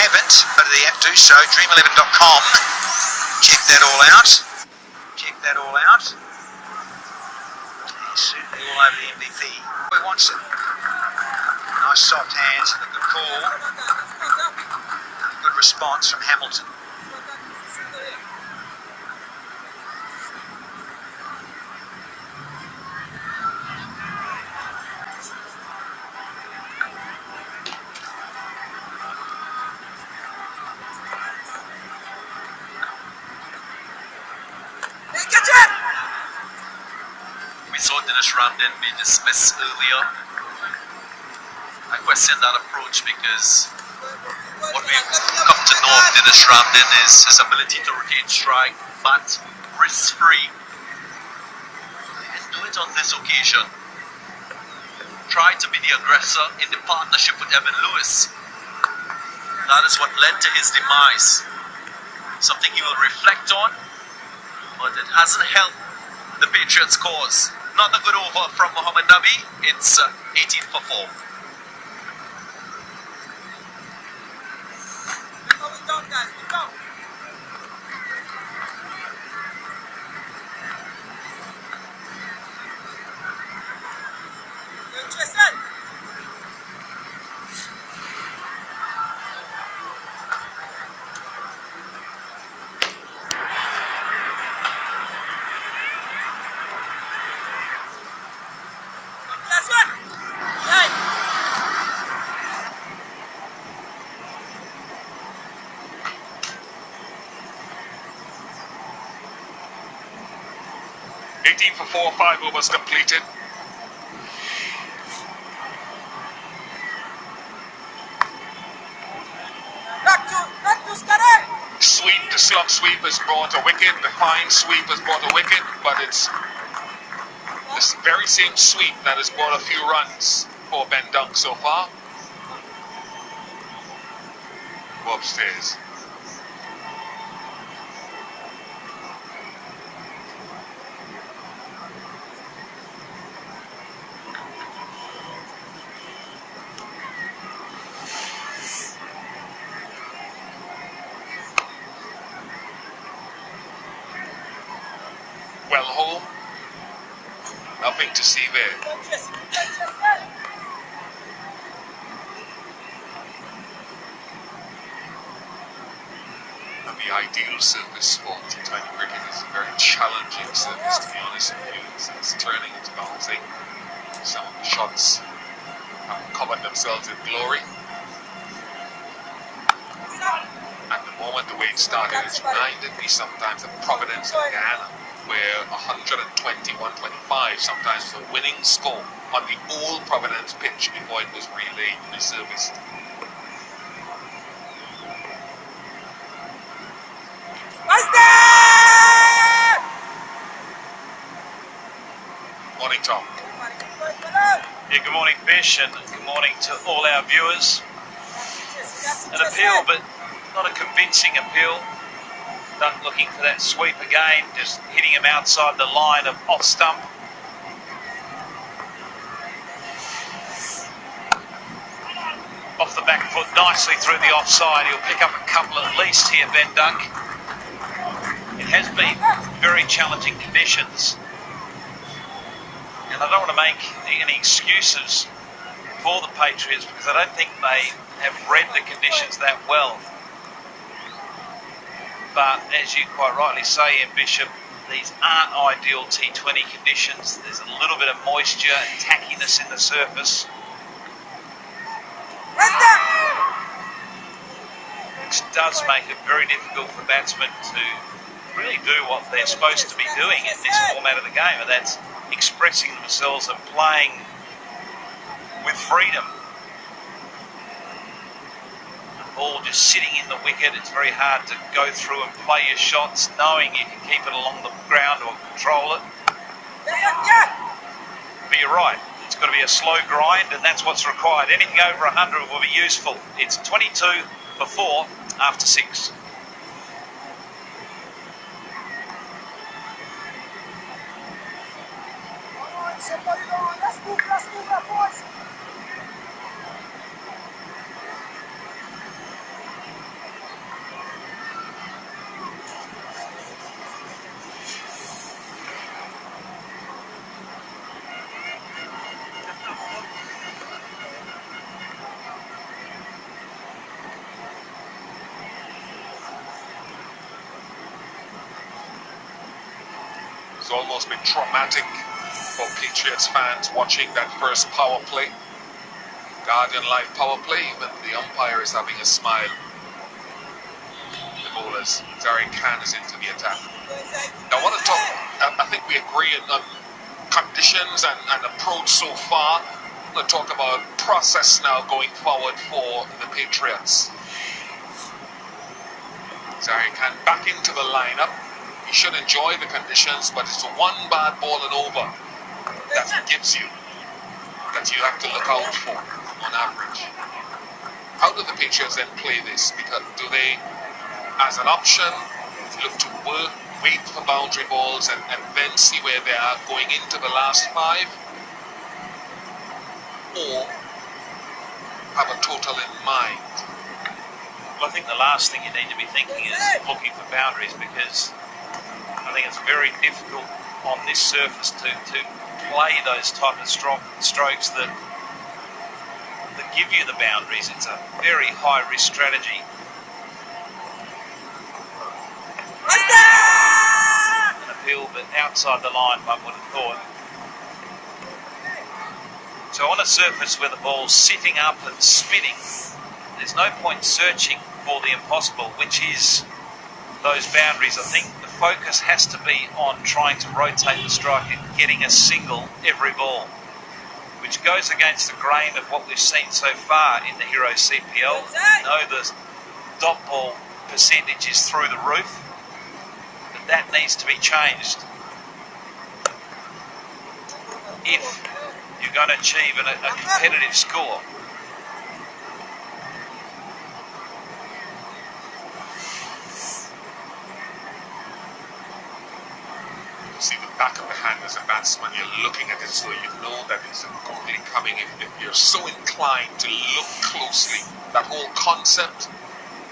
haven't, go to the app, do so, dream11.com. Check that all out. Check that all out. He's certainly all over the MVP. He wants it. Nice soft hands and a good call. Good response from Hamilton. We saw Dinesh Ramdin be dismissed earlier. I question that approach because what we've come to know of Dinesh Ramdin is his ability to rotate strike, but risk-free. And do it on this occasion. Try to be the aggressor in the partnership with Evan Lewis. That is what led to his demise. Something he will reflect on, but it hasn't helped the Patriots' cause. Not a good over from Mohammad Nabi. It's 18 for 4. For 4, 5 overs completed. Sweep, the slump sweep has brought a wicket. The fine sweep has brought a wicket, but it's this very same sweep that has brought a few runs for Ben Dunk so far. Go upstairs. Well home, nothing to see there. And the ideal surface for T20 cricket is a very challenging surface, to be honest with you. It's turning, it's bouncing. Some of the shots have covered themselves in glory. At the moment, the way it started, it's reminded me sometimes of Providence in Guyana, where 120-125 sometimes was a winning score on the old Providence pitch before it was relayed and resurfaced. Morning, Tom. Yeah, good morning, Bish, and good morning to all our viewers. An appeal, but not a convincing appeal. Dunk looking for that sweep again, just hitting him outside the line of off stump. Off the back foot, nicely through the offside. He'll pick up a couple at least here, Ben Dunk. It has been very challenging conditions. And I don't want to make any excuses for the Patriots because I don't think they have read the conditions that well. But as you quite rightly say, Ian Bishop, these aren't ideal T20 conditions. There's a little bit of moisture and tackiness in the surface. Which does make it very difficult for batsmen to really do what they're supposed to be doing in this format of the game, and that's expressing themselves and playing with freedom. Ball just sitting in the wicket, it's very hard to go through and play your shots knowing you can keep it along the ground or control it. But you're right, it's got to be a slow grind and that's what's required. Anything over 100 will be useful. It's 22 for 4 after 6. almost been traumatic for Patriots fans watching that first power play. Guardian Life power play, even the umpire is having a smile. The bowlers, Zahir Khan is into the attack. I want to talk, I think we agree on conditions and approach so far. I'm going to talk about process now going forward for the Patriots. Zahir Khan back into the lineup. He should enjoy the conditions, but it's one bad ball and over that he gives you, that you have to look out for on average. How do the Patriots then play this? Because do they, as an option, look to wait for boundary balls and then see where they are going into the last 5? Or have a total in mind? Well, I think the last thing you need to be thinking is looking for boundaries, because I think it's very difficult on this surface to play those type of strokes that give you the boundaries. It's a very high risk strategy. An appeal, but outside the line, one would have thought. So on a surface where the ball's sitting up and spinning, there's no point searching for the impossible, which is those boundaries. I think the focus has to be on trying to rotate the strike and getting a single every ball, which goes against the grain of what we've seen so far in the Hero CPL. We know the dot ball percentage is through the roof, but that needs to be changed if you're going to achieve a competitive score. See the back of the hand as a batsman, you're looking at it so you know that it's completely coming. If you're so inclined to look closely, that whole concept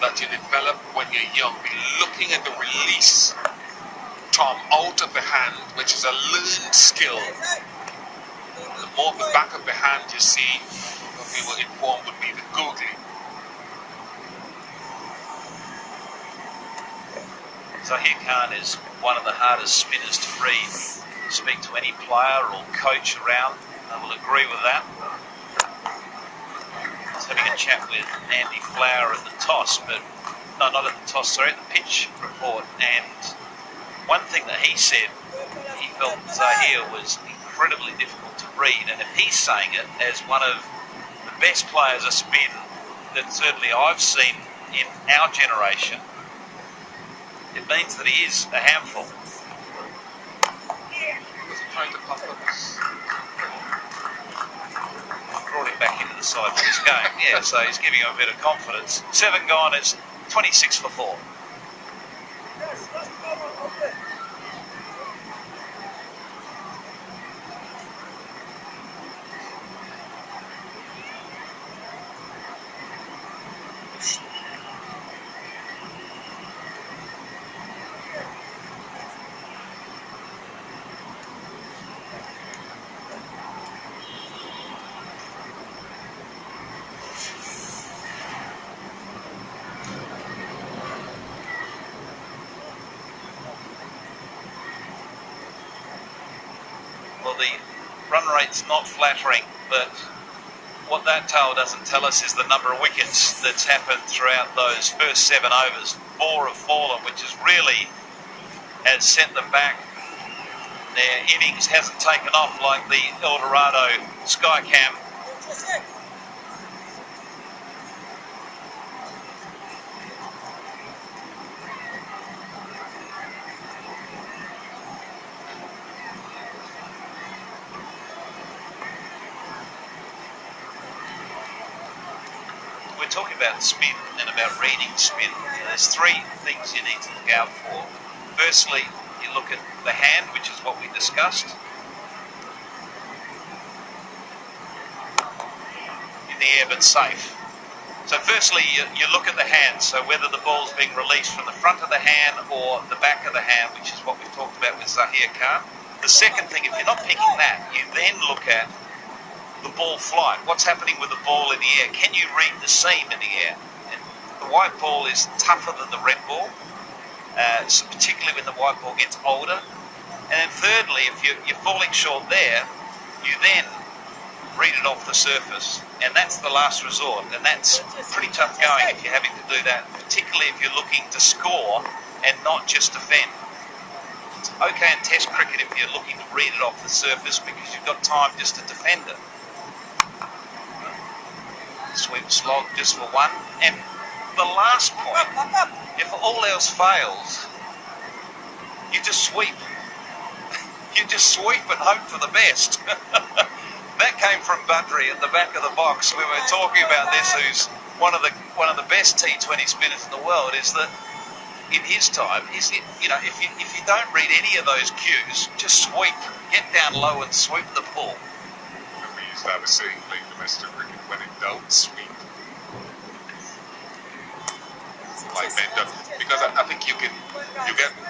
that you develop when you're young, be looking at the release, Tom, out of the hand, which is a learned skill. The more the back of the hand you see, what we were informed would be the googly. Zahir Khan is one of the hardest spinners to read. Speak to any player or coach around, they will agree with that. I was having a chat with Andy Flower at the toss, at the pitch report, and one thing that he said, he felt Zahir was incredibly difficult to read, and if he's saying it as one of the best players of spin that certainly I've seen in our generation, it means that he is a handful. Was he trying to puff up? Brought him back into the side for this game. Yeah, so he's giving him a bit of confidence. 7 gone, it's 26 for 4. Well, the run rate's not flattering, but what that table doesn't tell us is the number of wickets that's happened throughout those first 7 overs. 4 have fallen, which is really has sent them back. Their innings hasn't taken off like the El Dorado Skycam. We're talking about spin and about reading spin. There's 3 things you need to look out for. Firstly, you look at the hand, which is what we discussed. In the air but safe. So firstly, you look at the hand, so whether the ball's being released from the front of the hand or the back of the hand, which is what we've talked about with Zahir Khan. The second thing, if you're not picking that, you then look at the ball flight. What's happening with the ball in the air? Can you read the seam in the air? And the white ball is tougher than the red ball, so particularly when the white ball gets older. And then thirdly, if you're falling short there, you then read it off the surface, and that's the last resort, and that's pretty tough going if you're having to do that, particularly if you're looking to score and not just defend. It's okay in Test cricket if you're looking to read it off the surface because you've got time just to defend it. Sweep slog just for one, and the last point, if all else fails, you just sweep. You just sweep and hope for the best. That came from Badri at the back of the box. We were talking about this, who's one of the best T20 spinners in the world, is that in his time, if you don't read any of those cues, just sweep, get down low and sweep the ball. We used to have a saying playing domestic cricket, when in doubt, sweep. Like Bender, because I think you get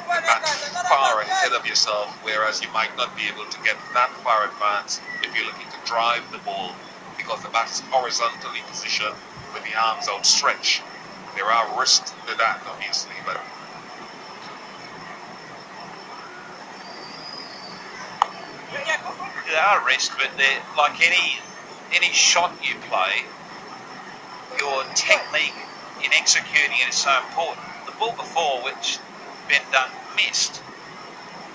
that far ahead of yourself, whereas you might not be able to get that far advanced if you're looking to drive the ball, because the bat is horizontally positioned with the arms outstretched. There are risks to that, obviously, but there are risks, but like any shot you play, your technique in executing it is so important. The ball before, which Ben Dunk missed,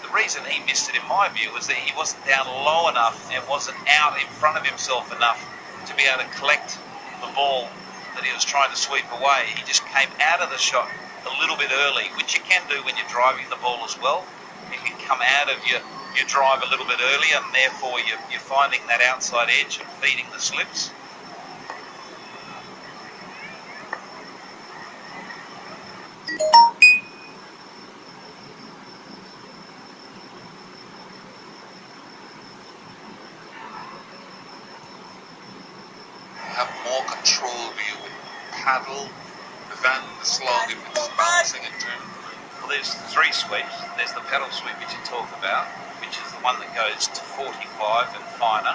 the reason he missed it, in my view, was that he wasn't down low enough and wasn't out in front of himself enough to be able to collect the ball that he was trying to sweep away. He just came out of the shot a little bit early, which you can do when you're driving the ball as well. You can come out of your drive a little bit earlier, and therefore you're finding that outside edge and feeding the slips. have more control view with paddle than the slog if it's bouncing into him. Well, there's three sweeps. There's the paddle sweep, which you talk about, which is the one that goes to 45 and finer.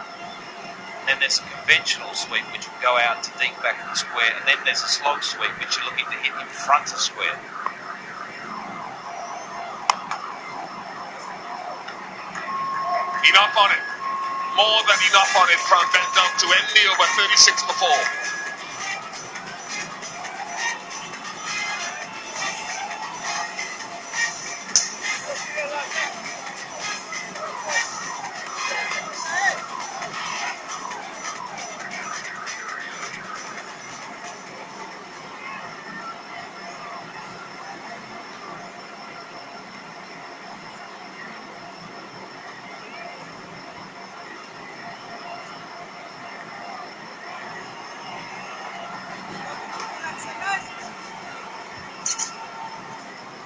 Then there's a conventional sweep, which will go out to deep back of the square. And then there's a slog sweep, which you're looking to hit in front of square. Enough on it. More than enough on it from Ben Dunk to end the over 36 before.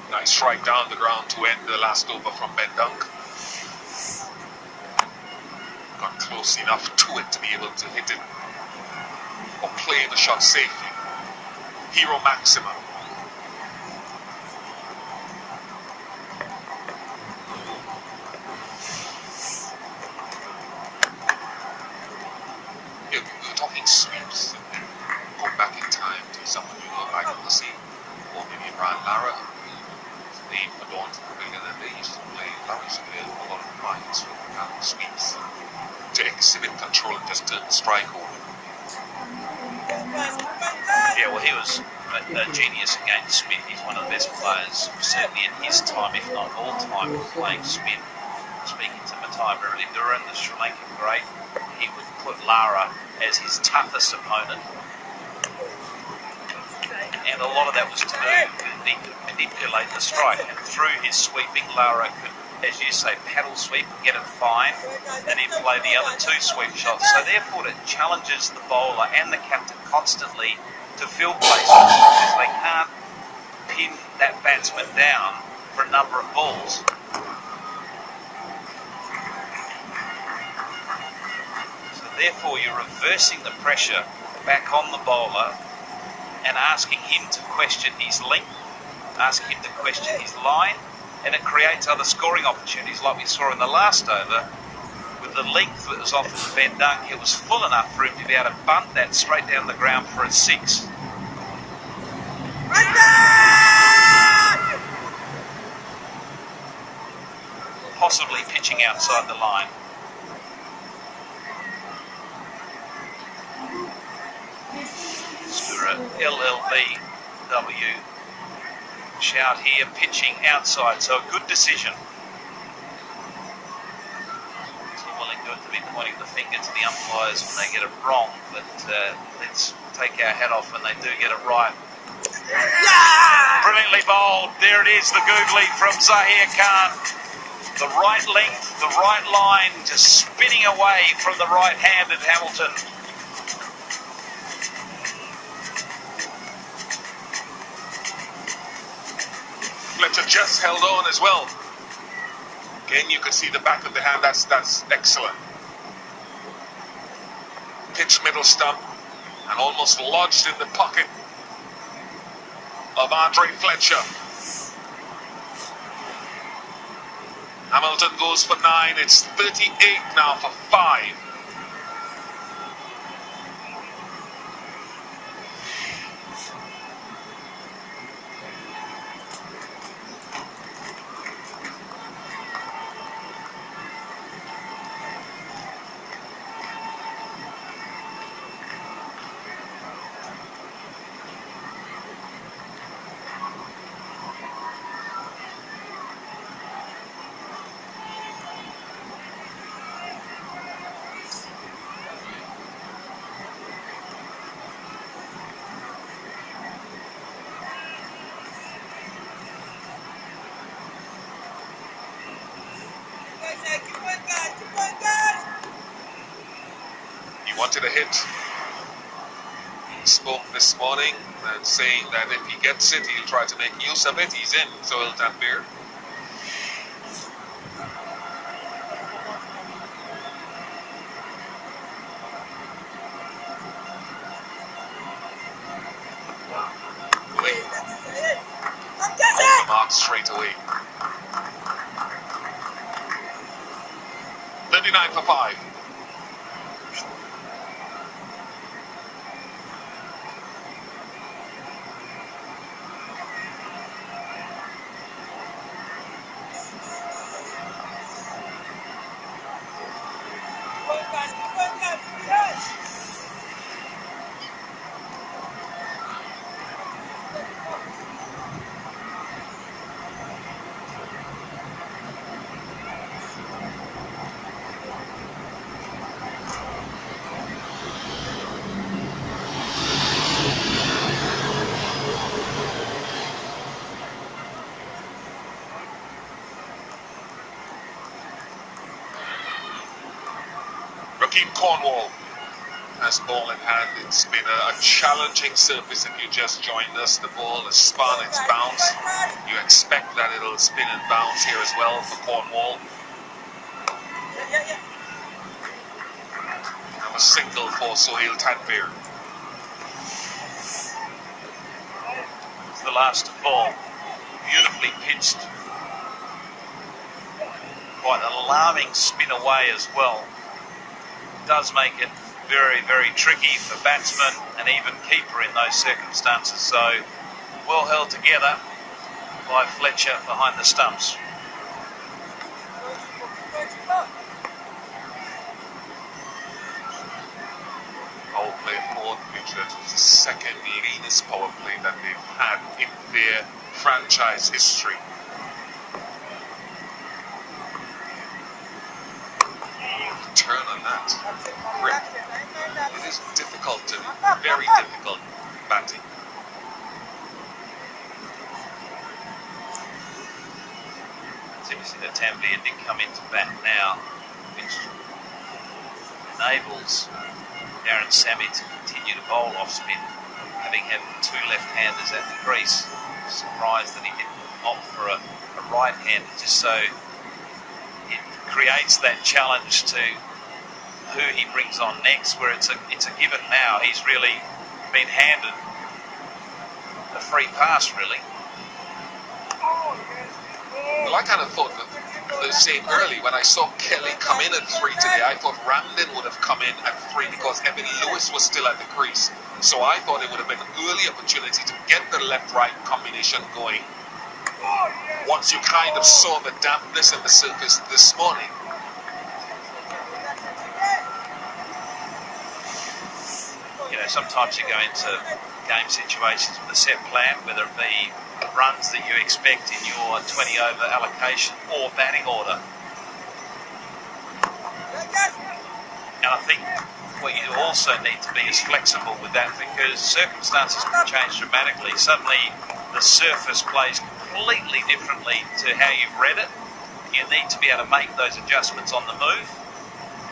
Nice strike down the ground to end the last over from Ben Dunk. Got close enough to it to be able to hit it or play the shot safely. Hero Maxima. We're talking sweeps. Go back in time to someone you know, like Lucy or maybe Brian Lara. Name adorns the pavilion, and they used to play Larry's players a lot of fights with paddle sweeps to exhibit control and just turn the strike over. Yeah, well, he was a genius against spin. He's one of the best players, certainly in his time, if not all time, playing spin. Speaking to Matai Muruliduran, the Sri Lankan great, he would put Lara as his toughest opponent. And a lot of that was to do with he could manipulate the strike. And through his sweeping, Lara could, as you say, paddle sweep, get it fine, and then play the other two sweep shots. So therefore it challenges the bowler and the captain constantly to fill placements because they can't pin that batsman down for a number of balls. So therefore you're reversing the pressure back on the bowler and asking him to question his length, asking him to question his line, and it creates other scoring opportunities like we saw in the last over. With the length that was offered to Ben Dunk, it was full enough for him to be able to bunt that straight down the ground for a six. Possibly pitching outside the line. Mr. LLBW shout here, pitching outside, so a good decision. Still willing to be pointing the finger to the umpires when they get it wrong, but let's take our hat off when they do get it right. Brilliantly bowled. There it is, the googly from Zahir Khan. The right length, the right line, just spinning away from the right-handed Hamilton. Fletcher just held on as well. Again, you could see the back of the hand. That's excellent. Pitch middle stump and almost lodged in the pocket of Andre Fletcher. Hamilton goes for 9. It's 38 now for 5. He wanted a hit. He spoke this morning and saying that if he gets it, he'll try to make use of it. He's in Sohail Tanvir. Off the mark straight away. 39 for 5. Rakeem Cornwall has ball in hand. It's been a challenging surface if you just joined us. The ball has spun, it's bounced. You expect that it'll spin and bounce here as well for Cornwall. And a single for Sohail Tanvir. It's the last to fall. Beautifully pitched. Quite an alarming spin away as well. Does make it very, very tricky for batsmen and even keeper in those circumstances. So well held together by Fletcher behind the stumps. Power play for Richard was the second leanest power play that they've had in their franchise history. Turn on that grip. It is difficult to, very difficult batting. It's interesting that Tanvir did come into bat now, which enables Darren Sammy to continue to bowl off spin, having had 2 left-handers at the crease. Surprised that he didn't opt for a right-hander, just so it creates that challenge to who he brings on next, where it's a given now. He's really been handed a free pass, really. Well, I kind of thought the same early. When I saw Kelly come in at 3 today, I thought Ramden would have come in at 3 because Evan Lewis was still at the crease. So I thought it would have been an early opportunity to get the left-right combination going. once you kind of saw the dampness in the surface this morning, you know, sometimes you go into game situations with a set plan, whether it be runs that you expect in your 20 over allocation or batting order. And I think what you also need to be is flexible with that, because circumstances can change dramatically. Suddenly the surface plays completely differently to how you've read it. You need to be able to make those adjustments on the move.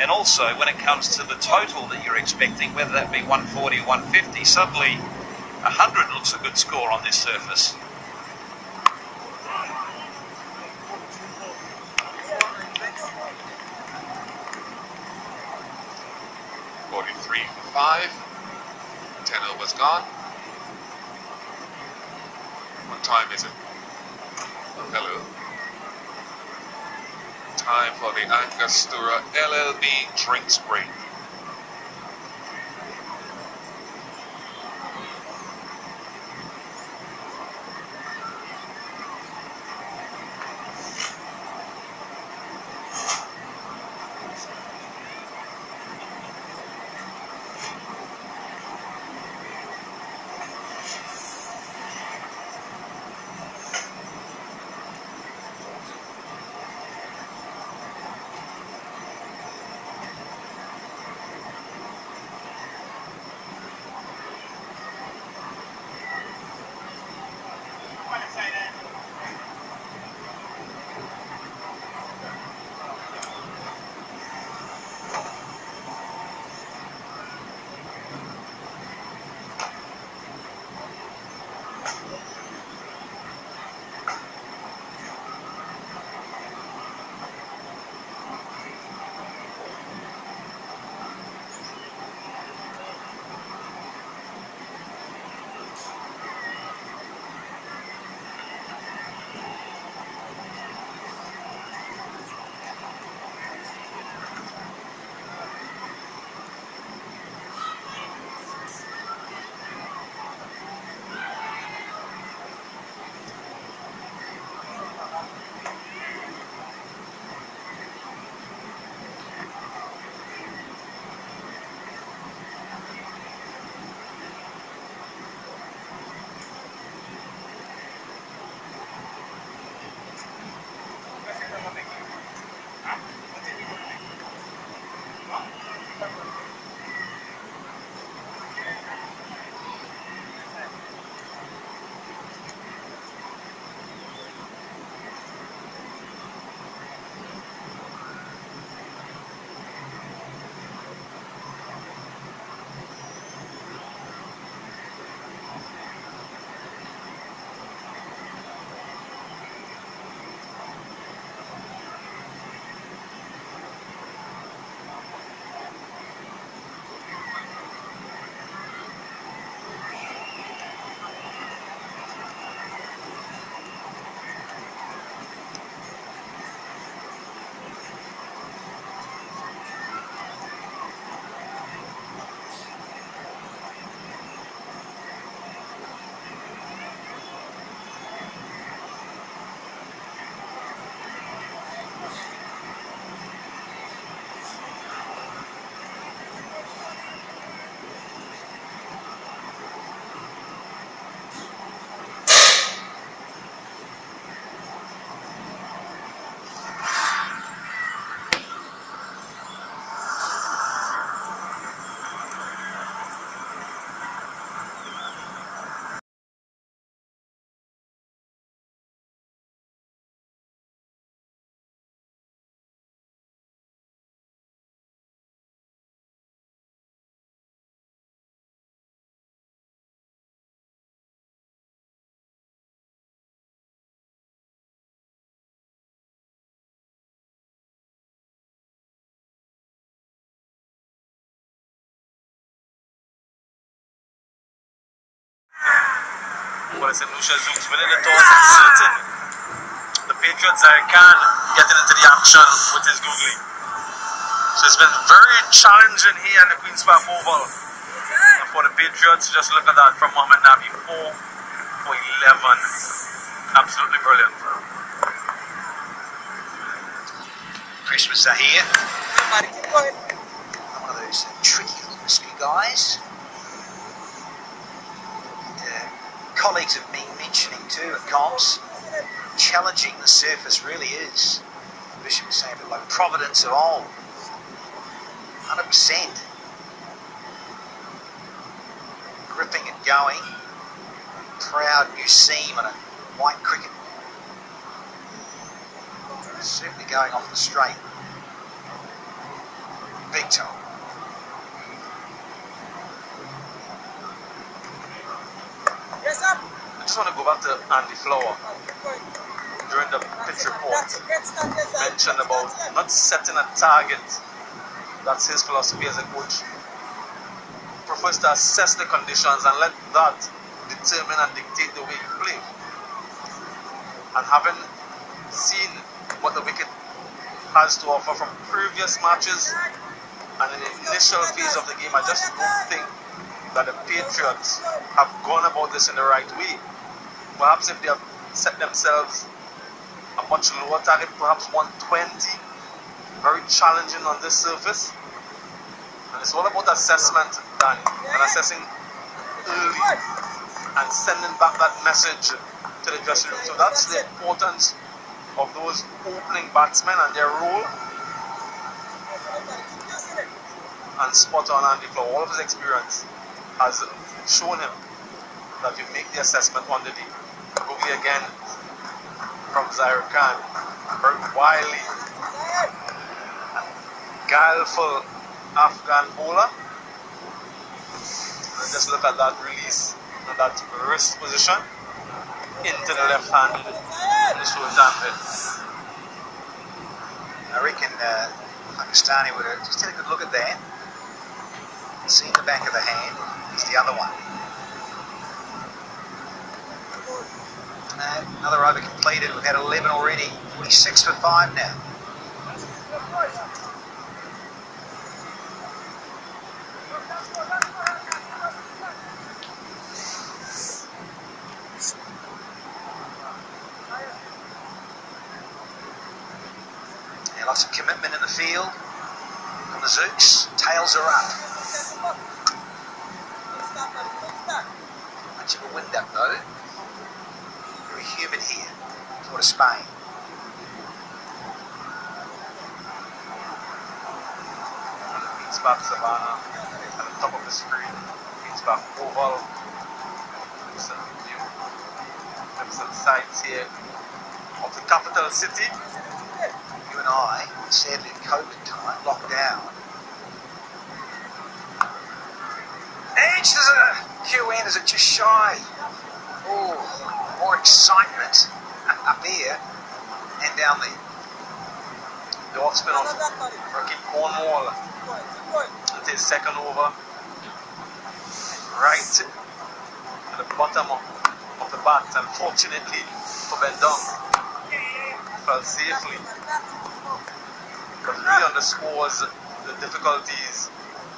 And also when it comes to the total that you're expecting, whether that be 140 or 150, suddenly 100 looks a good score on this surface. for 5, 10 overs gone. What time is it? Oh, hello. Time for the Angostura LLB drinks break. Well, it's Lucia Zooks winning the toss. It's certain the Patriots are Khan getting into the action with his googly. So it's been very challenging here in the Queen's Park Oval for the Patriots. Just look at that from Mohamed Nabi, 4 for 11. Absolutely brilliant. Christmas Zahir. One of those tricky risky guys. Colleagues have been mentioning too at comps, challenging the surface really is, Bishop was saying, a bit like Providence of old. 100%. Gripping and going. Proud new seam and a white cricket. Certainly going off the straight. Big time. I just want to go back to Andy Flower. During the pitch report, mentioned about not setting a target. That's his philosophy as a coach. Prefers to assess the conditions and let that determine and dictate the way you play. And having seen what the wicket has to offer from previous matches and in the initial phase of the game, I just don't think that the Patriots have gone about this in the right way. Perhaps if they have set themselves a much lower target, perhaps 120, very challenging on this surface. And it's all about assessment, Danny, and assessing early and sending back that message to the dressing room. So that's the importance of those opening batsmen and their role. And spot on Andy Flower, all of his experience has shown him that you make the assessment on the day. Googly again from Zaire Khan, very wily, guileful Afghan bowler. And just look at that release and that wrist position into the left hand in the Sultan bit. I reckon Pakistani would have just had a good look at that. Seen the back of the hand. Here's the other one. Another over completed. We've had 11 already. 46 for 5 now. Yeah, lots of commitment in the field from the Zooks. Tails are up. Much of a wind up though. Very humid here, Port of Spain. Beats back Savannah at the top of the screen. Beats back Oval. Magnificent view. Magnificent sights here of the capital city. You and I, sadly at COVID time, locked down. Edge, there's a QN, is it just shy? Oh, more excitement up here and down the off spin off Ricky Cornwall into his second over. Right to the bottom of the bat, unfortunately for Ben Dung. Fell safely. But really underscores the difficulties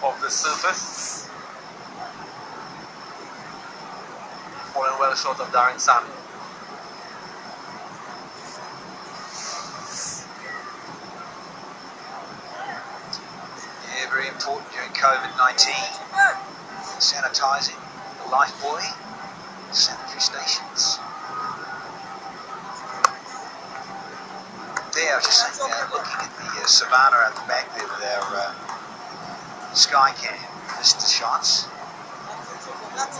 of the surface. Falling well short of Darren Samuel. Yeah, very important during COVID-19. Sanitising the lifebuoy, sanitary stations. There, I was just saying, looking at the Savannah at the back there with our Skycam, missed the shots.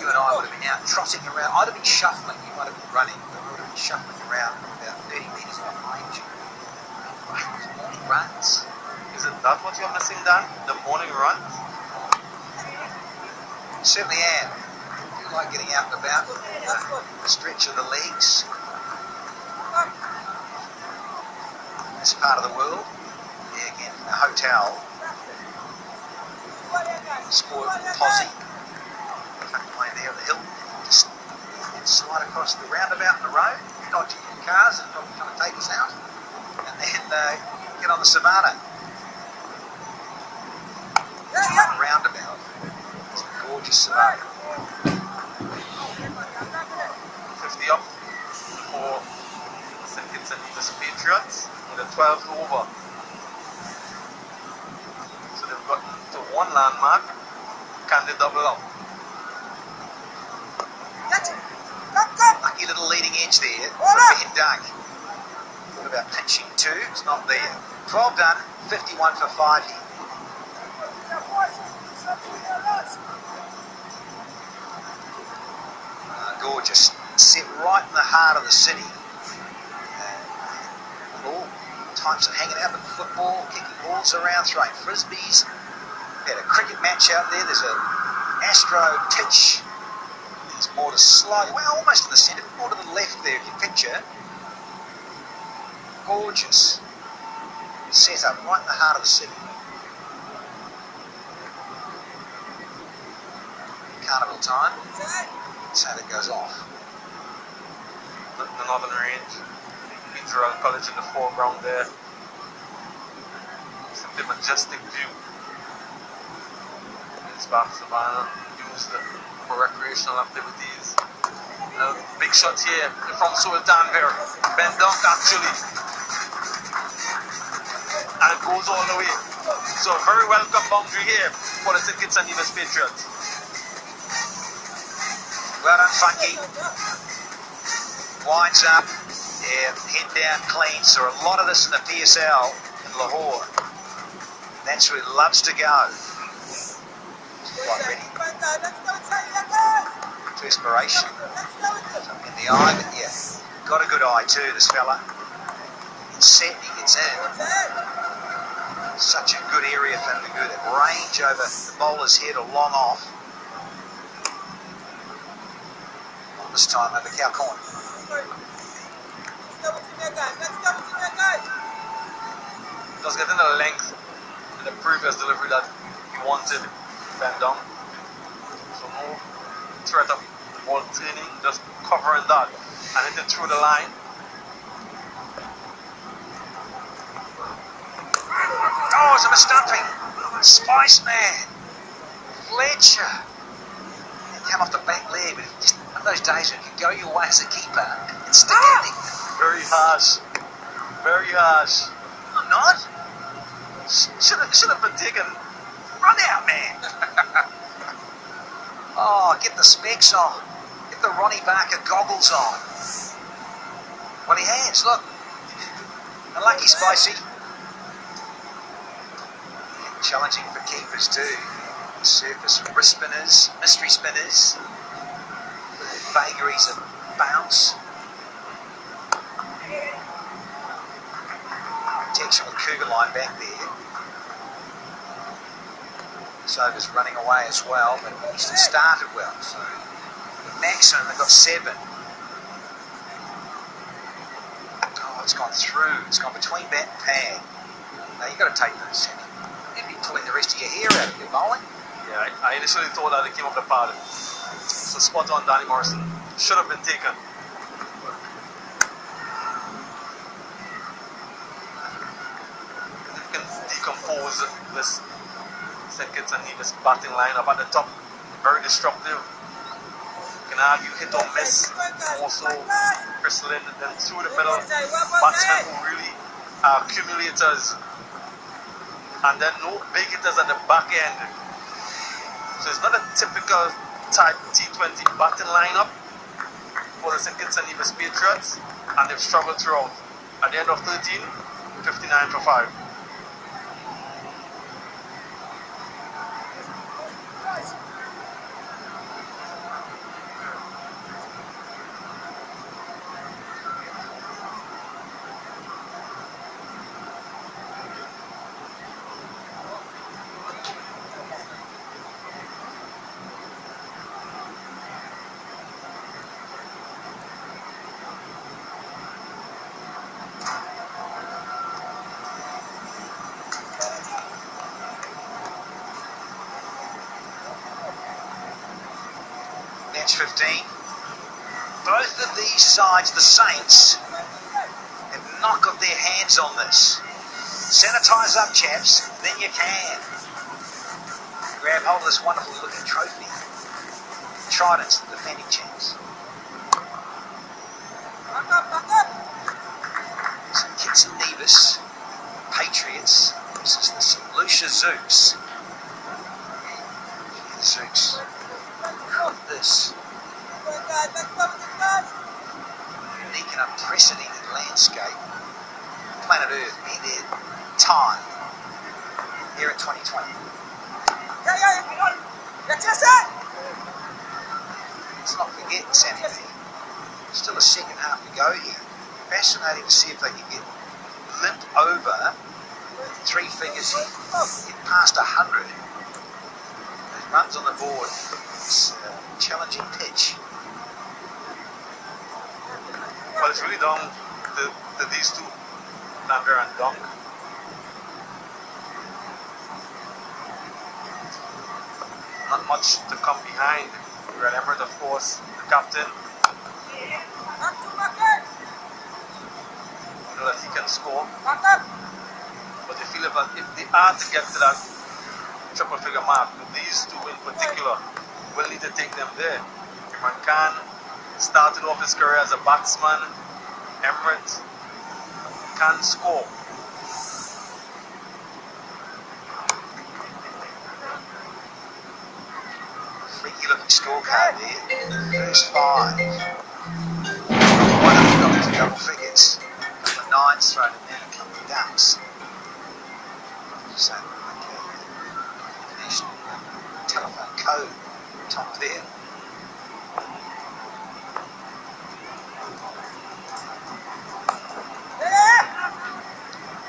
You and I would have been out trotting around. I'd have been shuffling, you might have been running, but we would have been shuffling around about 30 metres behind you. Morning runs. Is it that what you're missing, Dan? The morning run? Certainly am. I like getting out and about, the stretch of the legs. This part of the world, yeah, again, a hotel, sport posse, way there at the hill, just slide across the roundabout in the road, dodging cars and probably trying to take us out, and then get on the Savannah. Roundabout, it's a gorgeous Savannah. 50 up for the Patriots in the 12th over. So they've got to one landmark. Can they double up? Lucky little leading edge there for Ben Dunk. What about pinching two? It's not there. 12 done, 51 for 5 here. Gorgeous. Set right in the heart of the city. All types of hanging out with football, kicking balls around, throwing frisbees. Had a cricket match out there. There's a Astro Titch. There's more to slide. Well, almost in the centre, more to the left there if you picture. Gorgeous. Set up right in the heart of the city. Carnival time. That's how that goes off. The Northern Range. Fitzgerald College in the foreground there. Simply majestic view. It's back to Savannah. Used for recreational activities. Big shot here from Sultanberg. Ben Dunk actually. And it goes all the way. So a very welcome boundary here for the St. Kitts and Nevis Patriots. Well done, Funky. Winds up. Yeah, head down clean. So a lot of this in the PSL in Lahore. That's where it loves to go. Quite ready. Perspiration. In the eye, but yeah. Got a good eye too, this fella. It's set, he gets in. Such a good area for him to go. That range over the bowler's head or long off. This time over Calcorn. Just getting the length in the previous delivery that he wanted, Ben Dunk. So no threat of ball training, just covering that and hitting through the line. Oh, it's a misstumping. Spice Man. Fletcher. He came off the back leg, but just one of those days when you can go your way as a keeper and stick ending. Very harsh. Very harsh. I'm not. Should have been taken. Run out, man. Oh, get the specs on. Get the Ronnie Barker goggles on. Well, he has, look. Unlucky, Spicy. Challenging for keepers too. Surface wrist spinners, mystery spinners, vagaries of bounce. Protection with Cougar line back there. Sova's running away as well, but he's started well. So Maxim, they've got 7. Oh, it's gone through. It's gone between bat and pad. Now you've got to take those, Sammy. You'd be pulling the rest of your hair out of your bowling. Yeah, I initially thought that it came off the pad. So spot on, Danny Morrison. Should have been taken. You can decompose this St. Kitts and Nevis batting lineup at the top. Very destructive. You can argue hit or miss. Also, Chris Lynn, and then through the middle, batsmen who really are accumulators. And then no big hitters at the back end. So it's not a typical type T20 batting lineup for the St. Kitts and Nevis Patriots, and they've struggled throughout. At the end of 13, 59 for 5. Match 15. Both of these sides, the Saints, have not got their hands on this. Sanitise up, chaps, then you can. Grab hold of this wonderful looking trophy. Tridents, the defending champs. Zooks. Zooks. This unique and unprecedented landscape. Planet Earth be their time here in 2020. Let's not forget, Sammy, still a second half to go here. Fascinating to see if they can get limp over 3 figures here, get past 100. There's runs on the board. It's a challenging pitch. Well, it's really down to these two, Lander and Dunk. Not much to come behind. Red Emirates, of course, the captain. You know that he can score. But they feel that if they are to get to that triple figure mark, these two in particular will need to take them there. Imran Khan started off his career as a batsman. Emirates can score. Freaky looking scorecard there. First 5. One of them got into double figures. A couple of 9s thrown in there, a couple of ducks. So, like a national telephone code top there.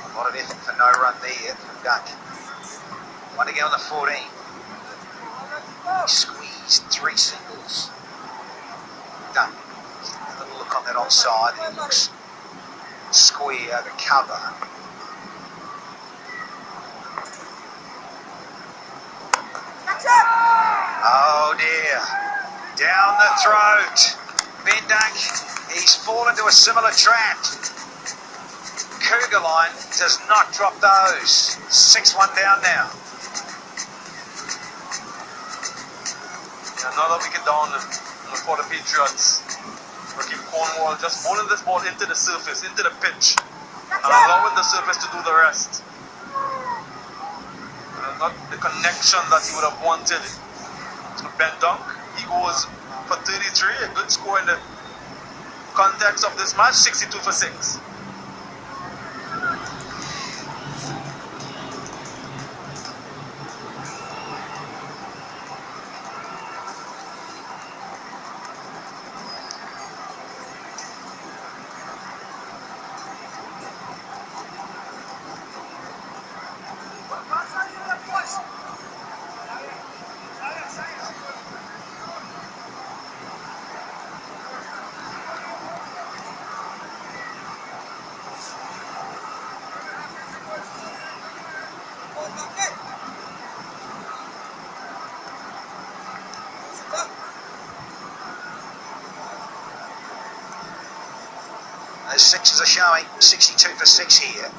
A lot of effort for no run there from Duck. One to go on the 14. He squeezed 3 singles. Duck. A little look on that onside. He looks square over cover. Oh dear. Down the throat. Ben Dunk. He's fallen into a similar trap. Cougar line does not drop those. 6-1 down now. Another wicket down for the Patriots. Rakeem Cornwall just bowling this ball into the surface, into the pitch, and allowing the surface to do the rest. Not the connection that he would have wanted to Ben Dunk. He goes for 33, a good score in the context of this match, 62 for 6. Those sixes are showing 62 for 6 here.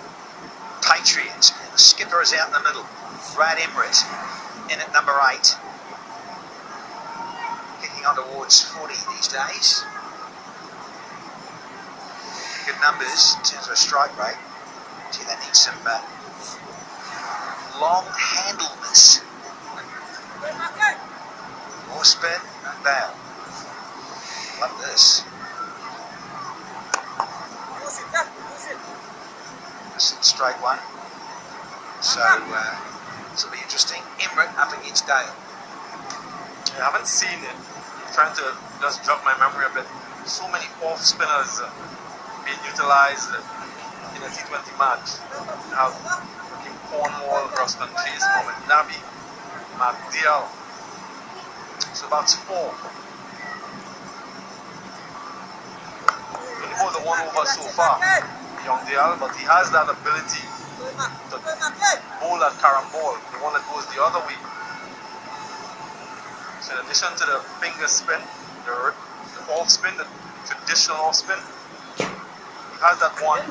Patriots. And the skipper is out in the middle. Brad Emirates in at number 8. Kicking on towards 40 these days. Good numbers in terms of a strike rate. Gee, they need some long handleness. More spin and bail. Love this. Straight one. So this will be interesting. Emirates up against Dale. I haven't seen it. I'm trying to just jog my memory a bit. So many off spinners being utilized in a T20 match. You have Rakeem Cornwall, Rosman Chase, Mohamed Nabi, Matt Dial. So that's 4. Only hold the 1 over so far. Young Dial, but he has that ability to bowl that carambol, the one that goes the other way. So in addition to the finger spin, the off spin, the traditional off spin, he has that one,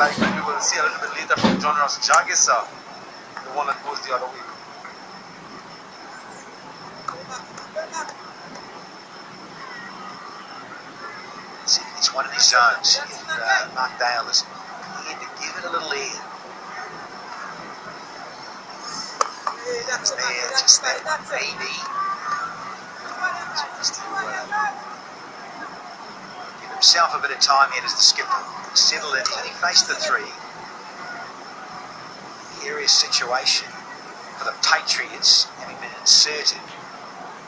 like we will see a little bit later from John Ross Jagisa, the one that goes the other way. It's one of these zones. If Mark Dale is here to give it a little air. there, just that maybe. Just to give himself a bit of time here as the skipper settled in. He's only faced the three. Curious situation for the Patriots, having been inserted.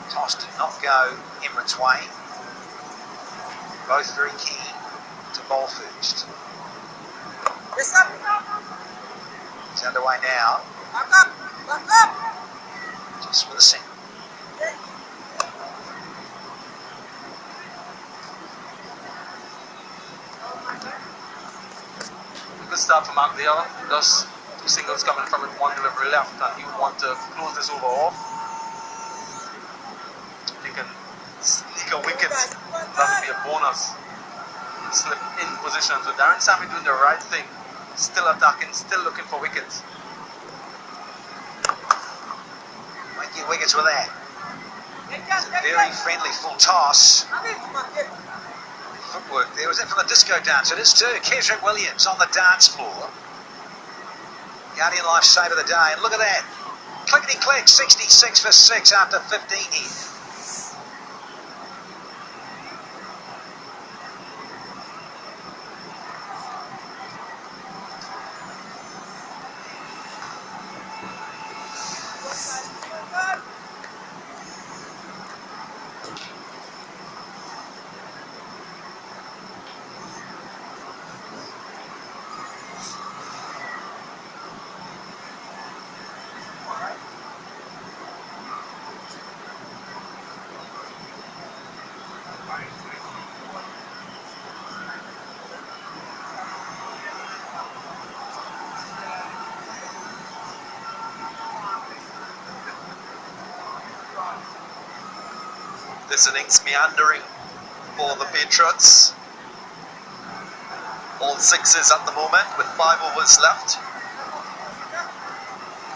Toss did not go Emirates way. Both very keen to bowl first. He's underway now. Just for the single. Good start from Mark there. Just two singles coming from it, one delivery left, and he would want to close this over off. If he can sneak a wicket, that would be a bonus. Slip in position. So Darren Sammy doing the right thing. Still attacking, still looking for wickets. Might get wickets with that. It's a very friendly full toss. Footwork there. Was that from the disco dance? It is too. Kesrick Williams on the dance floor. Guardian lifesaver of the day. And look at that. Clickety click. 66 for 6 after 15 here. This innings meandering for the Patriots. All sixes at the moment with 5 overs left.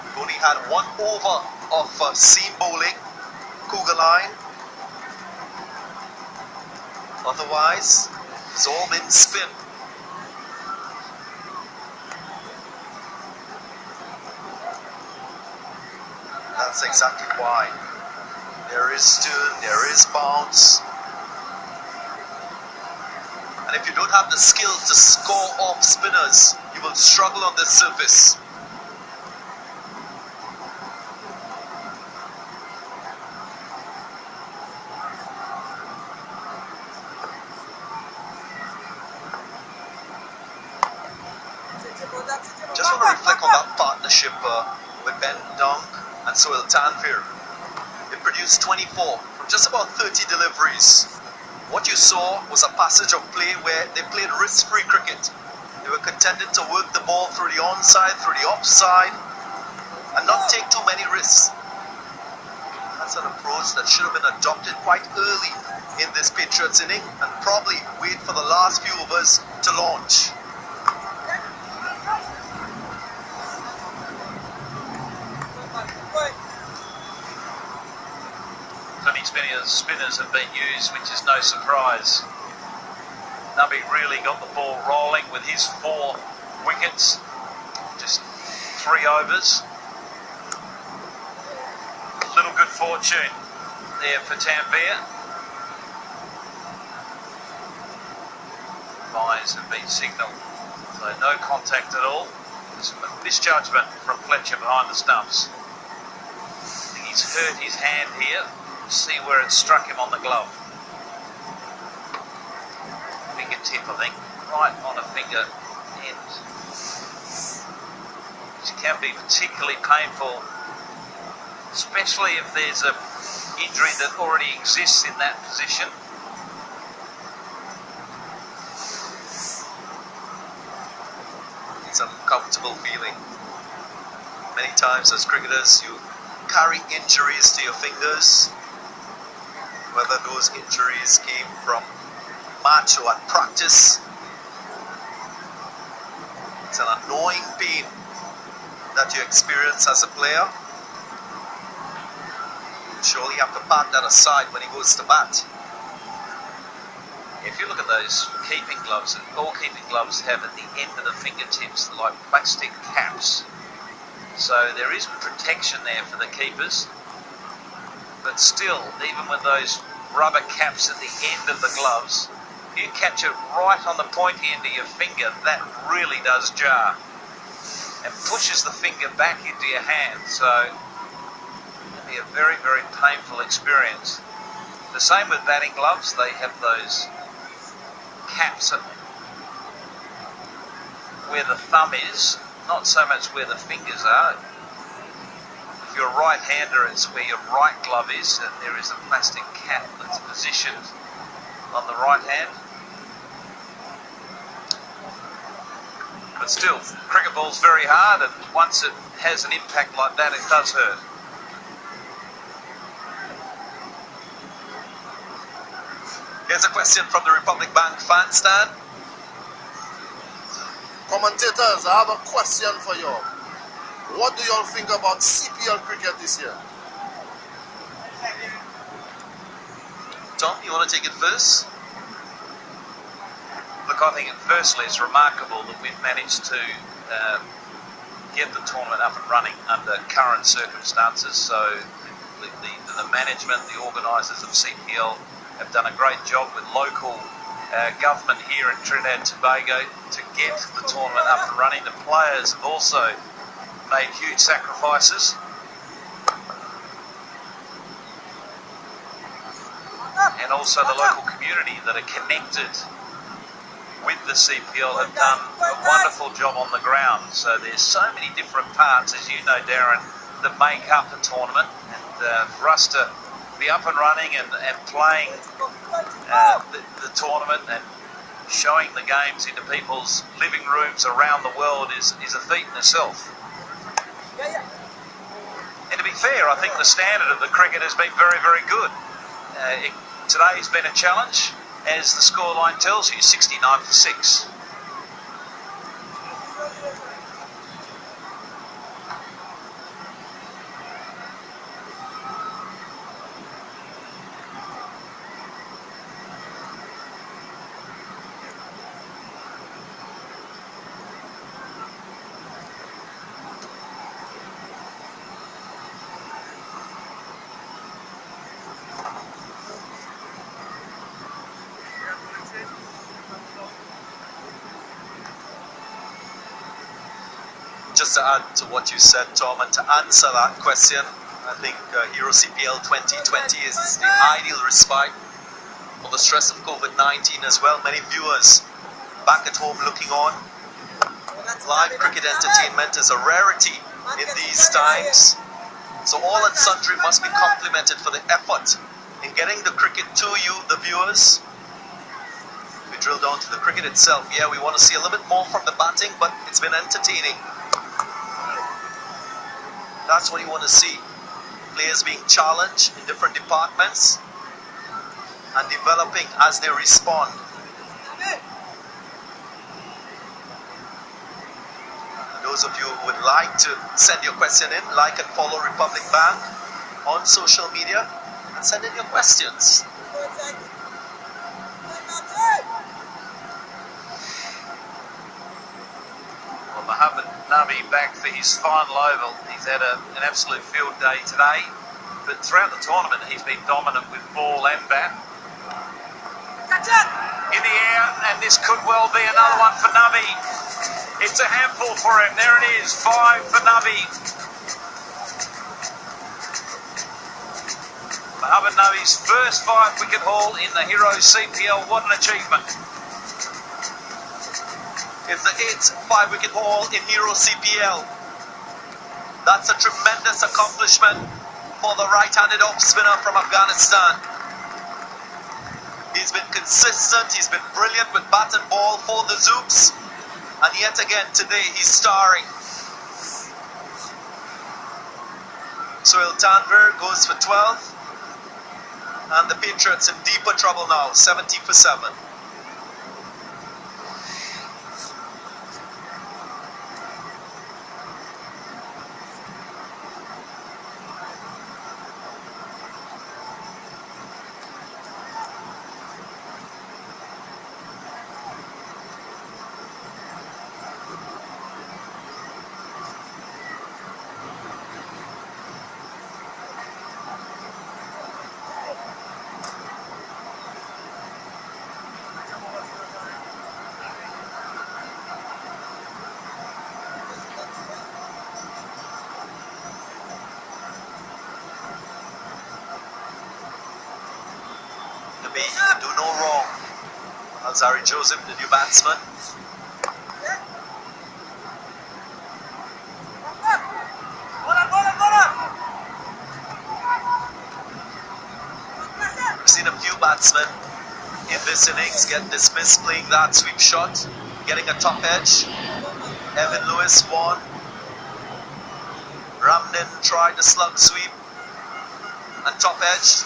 We've only had 1 over of seam bowling, Cougar line. Otherwise, it's all been spin. That's exactly why. There is turn, there is bounce. And if you don't have the skill to score off spinners, you will struggle on this surface. Just want to reflect on that partnership with Ben Dunk and Sohail Tanvir. They produced 24 from just about 30 deliveries. What you saw was a passage of play where they played risk-free cricket. They were contented to work the ball through the onside, through the offside, and not take too many risks. That's an approach that should have been adopted quite early in this Patriots inning, and probably wait for the last few overs to launch. Spinners have been used, which is no surprise. Nubby really got the ball rolling with his 4 wickets, just 3 overs. Little good fortune there for Tanvir. Byes have been signalled, so no contact at all. Some misjudgment from Fletcher behind the stumps. I think he's hurt his hand here. See where it struck him on the glove. Fingertip, I think, right on a finger end. Which can be particularly painful, especially if there's an injury that already exists in that position. It's an uncomfortable feeling. Many times as cricketers, you carry injuries to your fingers. Whether those injuries came from match or at practice, it's an annoying pain that you experience as a player. Surely you have to pat that aside when he goes to bat. If you look at those keeping gloves, all keeping gloves have at the end of the fingertips like plastic caps. So there is protection there for the keepers. But still, even with those rubber caps at the end of the gloves, you catch it right on the pointy end of your finger, that really does jar and pushes the finger back into your hand. So it'll be a very, very painful experience. The same with batting gloves, they have those caps where the thumb is, not so much where the fingers are. If you're a right-hander, it's where your right glove is, and there is a plastic cap that's positioned on the right hand. But still, cricket ball's very hard, and once it has an impact like that, it does hurt. Here's a question from the Republic Bank fan stand. Commentators, I have a question for you. What do you all think about CPL cricket this year? Tom, you want to take it first? Look, I think firstly it's remarkable that we've managed to get the tournament up and running under current circumstances. So the management, the organisers of CPL have done a great job with local government here in Trinidad and Tobago to get the tournament up and running. The players have also made huge sacrifices. And also the local community that are connected with the CPL have done a wonderful job on the ground. So there's so many different parts, as you know, Darren, that make up a tournament. And for us to be up and running and playing the tournament and showing the games into people's living rooms around the world is a feat in itself. And to be fair, I think the standard of the cricket has been very, very good. Today has been a challenge, as the scoreline tells you, 69 for 6. Just to add to what you said, Tom, and to answer that question, I think Hero CPL 2020 is the ideal respite for the stress of COVID-19 as well. Many viewers back at home looking on. Live cricket entertainment is a rarity in these times. So all and sundry must be complimented for the effort in getting the cricket to you, the viewers. We drill down to the cricket itself. Yeah, we want to see a little bit more from the batting, but it's been entertaining. That's what you want to see. Players being challenged in different departments and developing as they respond. And those of you who would like to send your question in, like and follow Republic Bank on social media and send in your questions. Well, Mohammad Nabi back for his final oval. He's had an absolute field day today, but throughout the tournament he's been dominant with ball and bat. In the air, and this could well be another one for Nabi. It's a handful for him. There it is, 5 for Nabi. Mohammad Nabi's first 5-wicket haul in the Hero CPL. What an achievement. It's the 8th 5-wicket haul in Hero CPL. That's a tremendous accomplishment for the right-handed off-spinner from Afghanistan. He's been consistent, he's been brilliant with bat and ball for the Zooks, and yet again today he's starring. Sohail Tanvir goes for 12, and the Patriots in deeper trouble now, 70 for 7. Nabi, you can do no wrong. Alzarri Joseph, the new batsman. We've seen a few batsmen in this innings get dismissed playing that sweep shot, getting a top edge. Evan Lewis won. Ramden tried the slug sweep and top edge.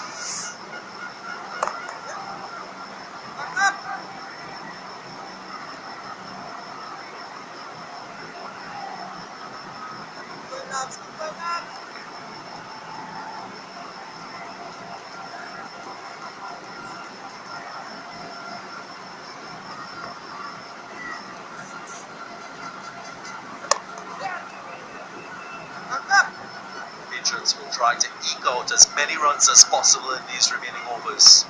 Patriots will try to eke out as many runs as possible in these remaining overs.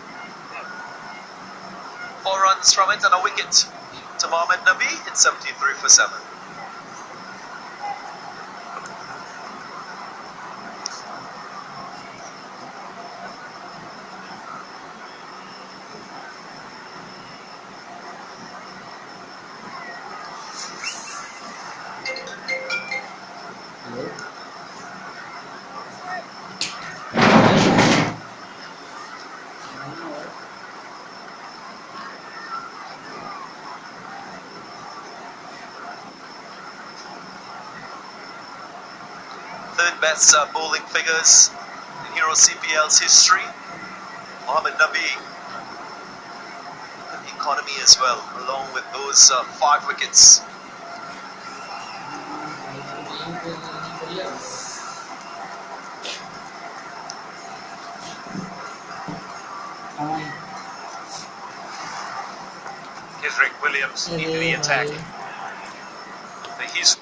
4 runs from it and a wicket to Mohamed Nabi. It's 73 for 7. Third best bowling figures in Hero CPL's history. Mohamed Nabi, the economy as well, along with those 5 wickets. Kesrick Williams into the attack. He's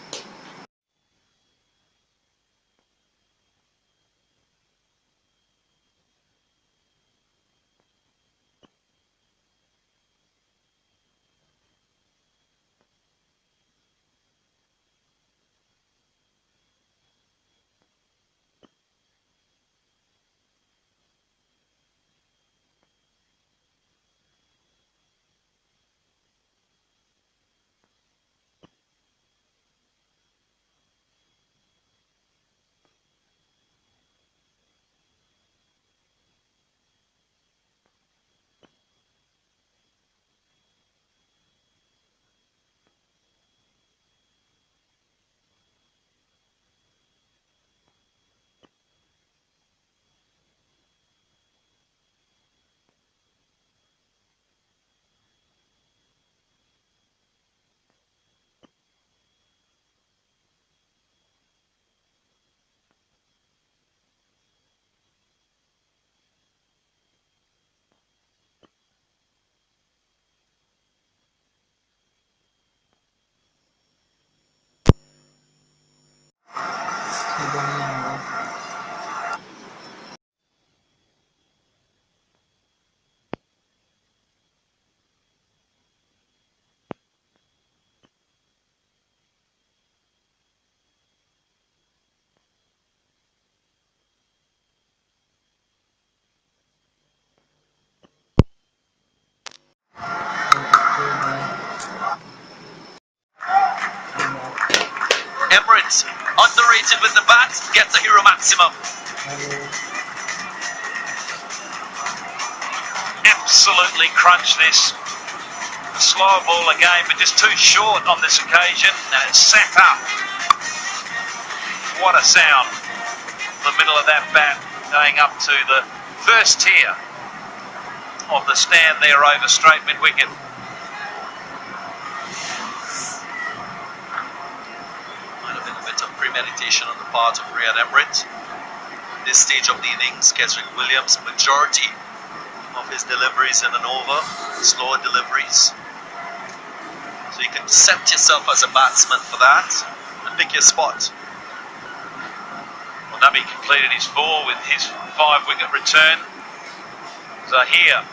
Emirates, underrated with the bat, gets a hero maximum. absolutely crunched this. A slow ball again, but just too short on this occasion, and it's sat up. What a sound. The middle of that bat going up to the first tier of the stand there over straight mid-wicket. Might have been a bit of premeditation on the part of Riyad Emirates. This stage of the innings, Kesrick Williams, majority of his deliveries in an over, slower deliveries. So you can set yourself as a batsman for that and pick your spot. Well, Nabi completed his 4 with his 5-wicket return. So here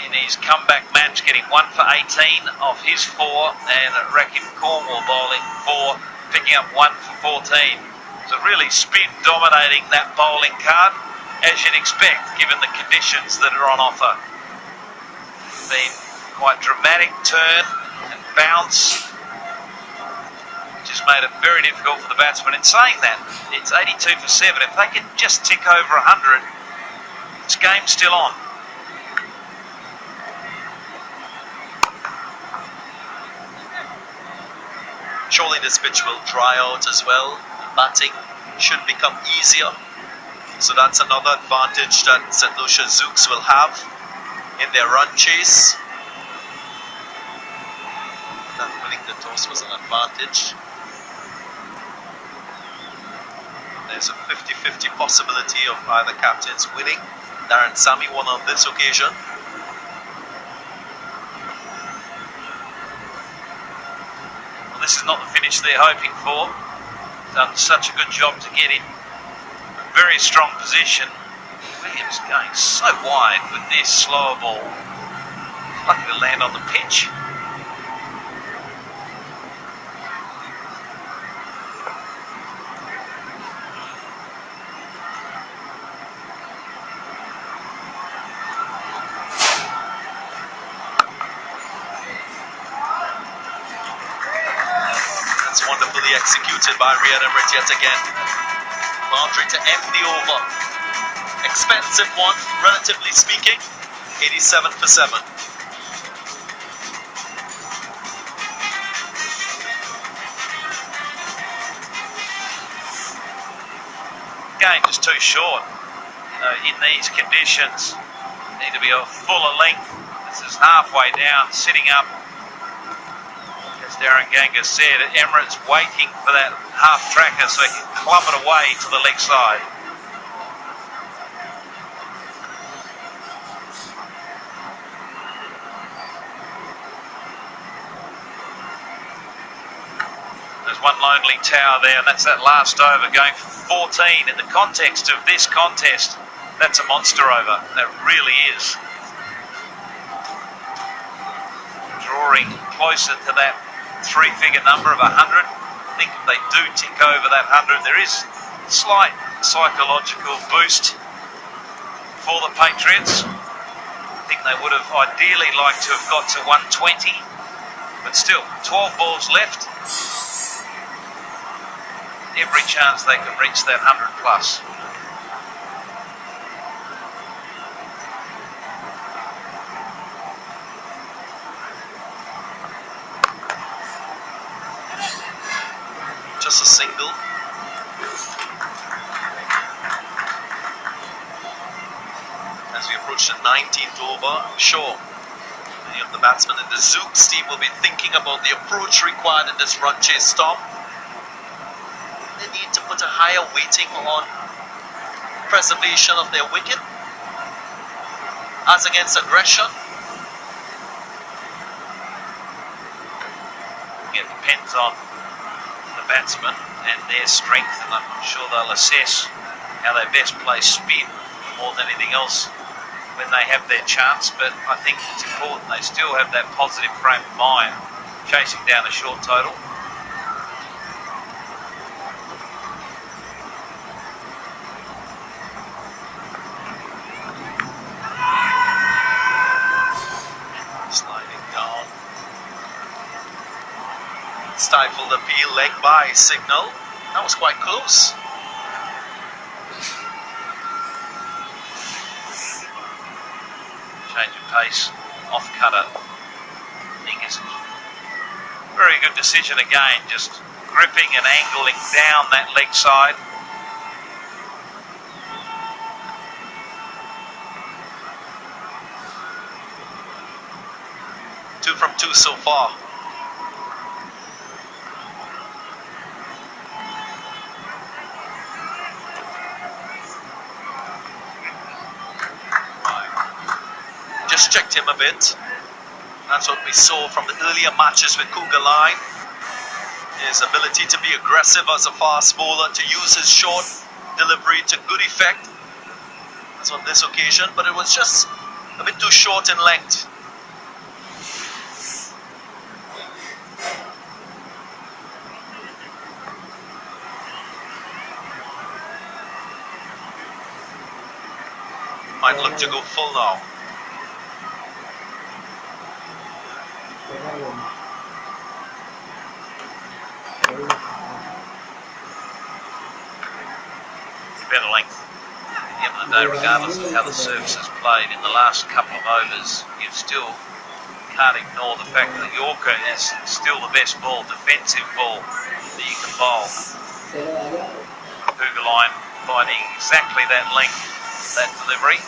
in his comeback match, getting 1 for 18 off his 4, and Rakim Cornwall bowling 4, picking up 1 for 14. So really spin dominating that bowling card, as you'd expect given the conditions that are on offer. been quite dramatic turn and bounce, which has made it very difficult for the batsman. In saying that, it's 82 for 7. If they can just tick over 100, this game's still on. Surely this pitch will dry out as well. Batting should become easier. So that's another advantage that St. Lucia Zouks will have in their run chase. That winning the toss was an advantage. There's a 50-50 possibility of either captains winning. Darren Sammy won on this occasion. Well, this is not the finish they're hoping for. Done such a good job to get in a very strong position. Williams going so wide with this slower ball. Lucky to land on the pitch. That's wonderfully executed by Riyad Emirates yet again. Boundary to end the over. Expensive one, relatively speaking. 87 for 7. Game just too short. In these conditions, need to be a fuller length. This is halfway down, sitting up. As Darren Ganga said, Emirates waiting for that half tracker so he can club it away to the leg side. There's one lonely tower there, and that's that last over going for 14. In the context of this contest, that's a monster over. That really is. Drawing closer to that three-figure number of 100. I think if they do tick over that 100, there is a slight psychological boost for the Patriots. I think they would have ideally liked to have got to 120, but still, 12 balls left. Every chance they can reach that 100 plus. Just a single. As we approach the 19th over, I'm sure many of the batsmen in the Zouks team will be thinking about the approach required in this run chase storm. They need to put a higher weighting on preservation of their wicket as against aggression. It depends on the batsmen and their strength, and I'm sure they'll assess how they best play spin more than anything else when they have their chance. But I think it's important they still have that positive frame of mind, chasing down a short total. Sliding down. Stifled appeal, leg by signal. That was quite close. Change of pace, off cutter. I think it's a very good decision again, just gripping and angling down that leg side. Two from two so far. Just checked him a bit. That's what we saw from the earlier matches with Cougar Line. His ability to be aggressive as a fast bowler, to use his short delivery to good effect. That's on this occasion, but it was just a bit too short in length. Might look to go full now. Better length. At the end of the day, regardless of how the service is played in the last couple of overs, you still can't ignore the fact that Yorker is still the best ball, defensive ball that you can bowl. Kuggeleijn finding exactly that length, that delivery.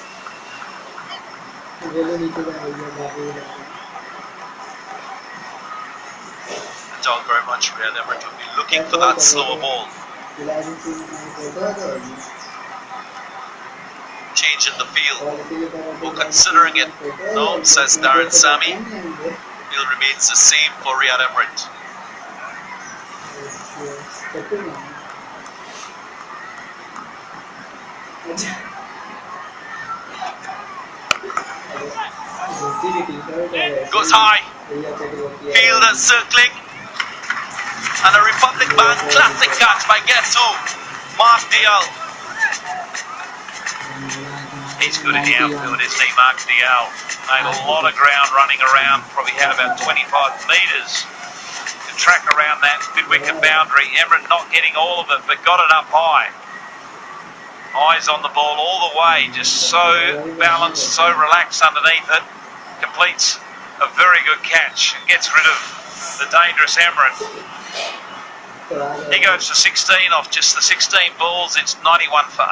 I don't very much Riyad Emirates will be looking for that slower ball. Change in the field, or considering it. No, says Darren Sammy. Field remains the same for Riyad Emirates. Goes high. Fielder circling. And a Republic Bank classic catch by guess who? Mark Dial. He's good in the outfield, isn't he, Mark Dial? Made a lot of ground running around, probably had about 25 metres to track around that mid-wicket boundary. Emirates not getting all of it, but got it up high. Eyes on the ball all the way, just so balanced, so relaxed underneath it. Completes a very good catch and gets rid of the dangerous Emirates. He goes for 16 off just the 16 balls. It's 91 for 8.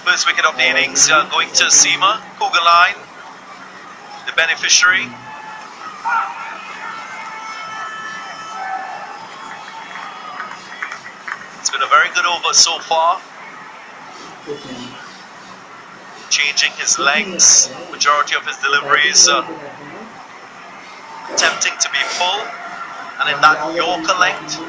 First wicket of the innings going to Seema, Kuggeleijn, the beneficiary. It's been a very good over so far. Changing his legs, majority of his deliveries attempting to be full, and in that Yorker length.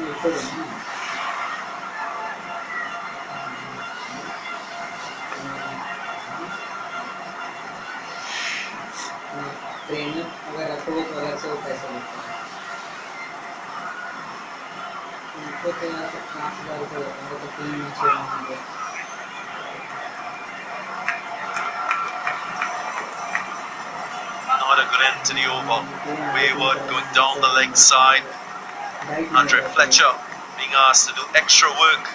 Not a good end to the over. Wayward going down the leg side. Andre Fletcher being asked to do extra work.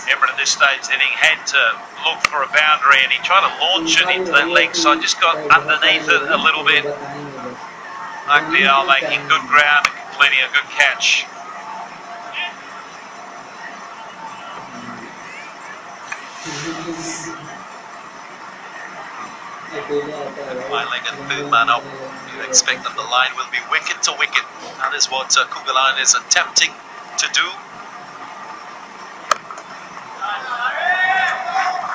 Emirates at this stage inning had to look for a boundary, and he tried to launch it into that leg side, just got underneath it a little bit. Mark Dial making good ground and completing a good catch. Fine-legged third man up. You expect that the line will be wicket to wicket. That is what Kuggeleijn is attempting to do.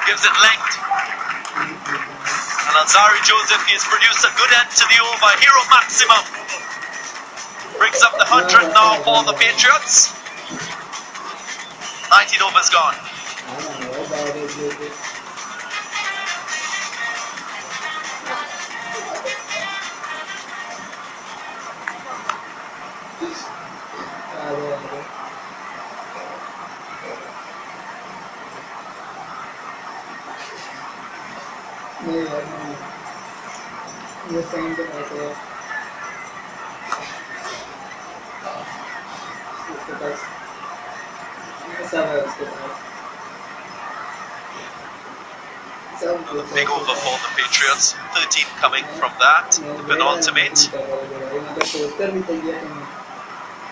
Gives it length. And Alzarri Joseph, he has produced a good end to the over. Hero maximum. Brings up the 100 now for the Patriots. 19 overs gone. Big over for the Patriots. 13 coming from that. The penultimate.